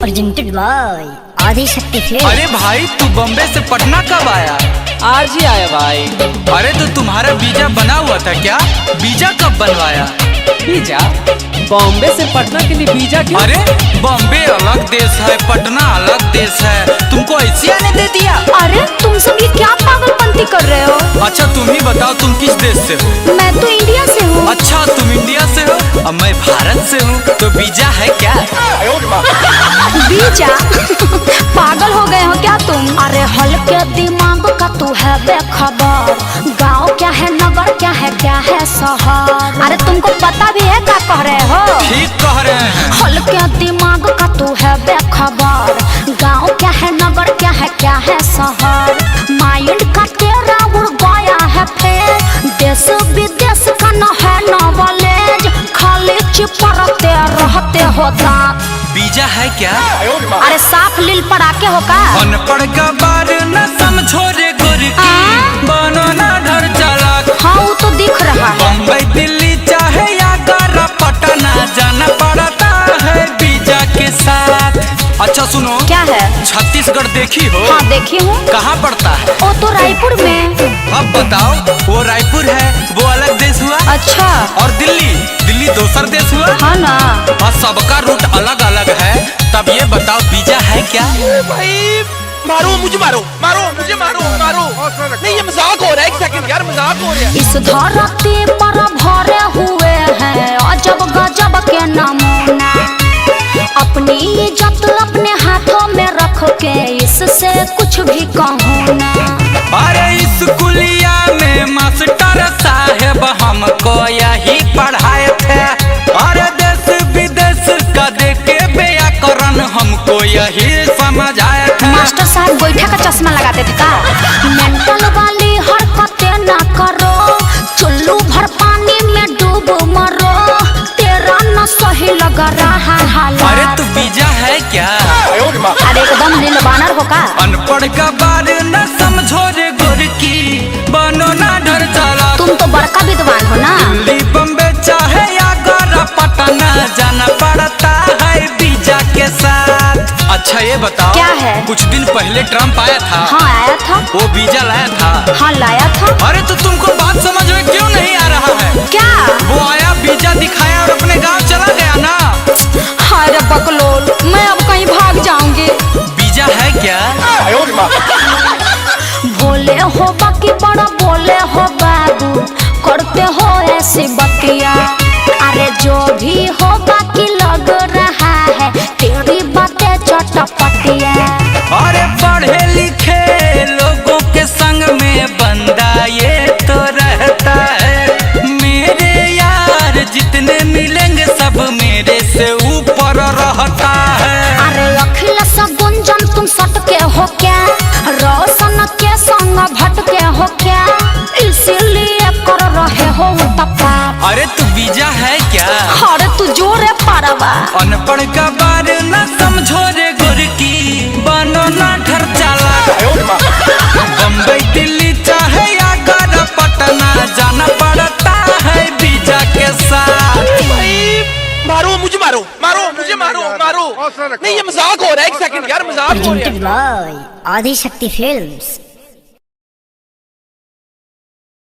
Presented by Adishakti film. अरे भाई तू बॉम्बे से पटना कब आया? आज ही आया भाई। अरे तो तुम्हारा वीजा बना हुआ था क्या? वीजा कब बनवाया? वीजा? बॉम्बे से पटना के लिए वीजा क्यों? अरे बॉम्बे अलग देश है, पटना अलग देश है, तुमको ऐसे आने दे दिया? अरे तुम सब ये क्या पागलपंती कर रहे हो? अच्छा तुम ही बताओ तुम किस देश से हो? मैं तो इंडिया से हूँ। अच्छा तुम इंडिया से हो और मैं भारत से हूँ, तो वीजा है क्या? वीजा? पागल हो गए हो क्या तुम? अरे हल्के दिमाग का तू है बेखबर। गाँव क्या है, नगर क्या है शहर? अरे तुमको पता भी है क्या कह रहे हो? ठीक कह रहे हैं। हल्के दिमाग का तू है बेखबर। गाँव क्या है, नगर क्या है शहर? माइंड का तेरा उड़ गया है फेर। देश विदेश का न है नॉलेज, खाली चिपरते रहते हो दांत। वीजा है क्या? अरे साफ लील पड़ाके हो का? अनपढ़ का बार न समझो रे गोरकी, बनो ना डर चालाक। हाँ वो तो दिख रहा है। बम्बई दिल्ली चाहे या आगरा पटना, जाना पड़ता है वीजा के साथ। अच्छा सुनो, क्या है? छत्तीसगढ़ देखी हो? हाँ देखी हूँ। कहाँ पड़ता है? वो तो रायपुर में। अब बताओ, वो रायपुर है, वो अलग देश हुआ। अच्छा। और दिल्ली दूसर देश हुआ। हाँ ना। और सबका रूट अलग अलग है, तब ये बताओ वीजा है क्या? भाई मारो मुझे, मारो मुझे, मारो नहीं, ये मजाक हो रहा है। एक सेकंड यार, मजाक हो रहा है। इस धरती पर भरे हुए हैं अजब गजब के नमूना। अपनी इज्जत अपने हाथों में रख के इससे कुछ भी कहूँ ना। अरे इस कुलिया में मास्टर साहेब हमको यही पढ़ाए थे। अरे देश विदेश का देखे व्याकरण हमको यही समझाए थे। मास्टर साहब गोईठा का चश्मा लगाते थे का? मेंटल वाली हरकतें ना करो, चुल्लू भर पानी में डूब मरो। तेरा न सही लग रहा हालात। अरे तू वीजा है क्या? अरे एकदम नील बानर हो का? अनपढ़ का बार न समझो रे गोरकी, बनो ना डर चालाक। तुम तो बड़का विद्वान हो ना। दिल्ली बम्बे चाहे आगरा पटना, जाना पड़ता है वीजा के साथ। अच्छा ये बताओ, क्या है? कुछ दिन पहले ट्रम्प आया था। हाँ आया था। वो वीजा लाया था। हाँ लाया था। अरे तो तुमको बात समझ में क्यों नहीं आ रहा है? क्या? वो आया, वीजा दिखाया और अपने गांव चला गया ना। अरे बकलोल, मैं अब कहीं भाग जाऊंगी। वीजा है क्या? भोले हो बाकी बड़ा बोले हो बाबू, करते हो ऐसी बतिया। अरे जो भी हो बाकी लग रहा है तेरी बातें चटपटिया। अरे पढ़े लिखे लोगों के संग में बंदा ये तो रहता है। मेरे यार जितने मिलेंगे सब मेरे से ऊपर रहता है। अरे अखिलेश गुंजन तुम सटके हो क्या? रोशन के संग भटके हो क्या? इसीलिए कर रहे हो तपा। अरे तू वीजा है क्या? अरे तू जोरे पारवा। अनपढ़ का बार न समझो रे गोरकी, बनो ना डर चालाक। बम्बई दिल्ली चाहे आगरा पटना, जाना पड़ता है वीजा के साथ। भाई मारो मुझे, मारो मुझे, मारो नहीं, ये मजाक हो रहा है। एक सेकंड यार, मजाक हो रहा है। Presented by Adishakti films.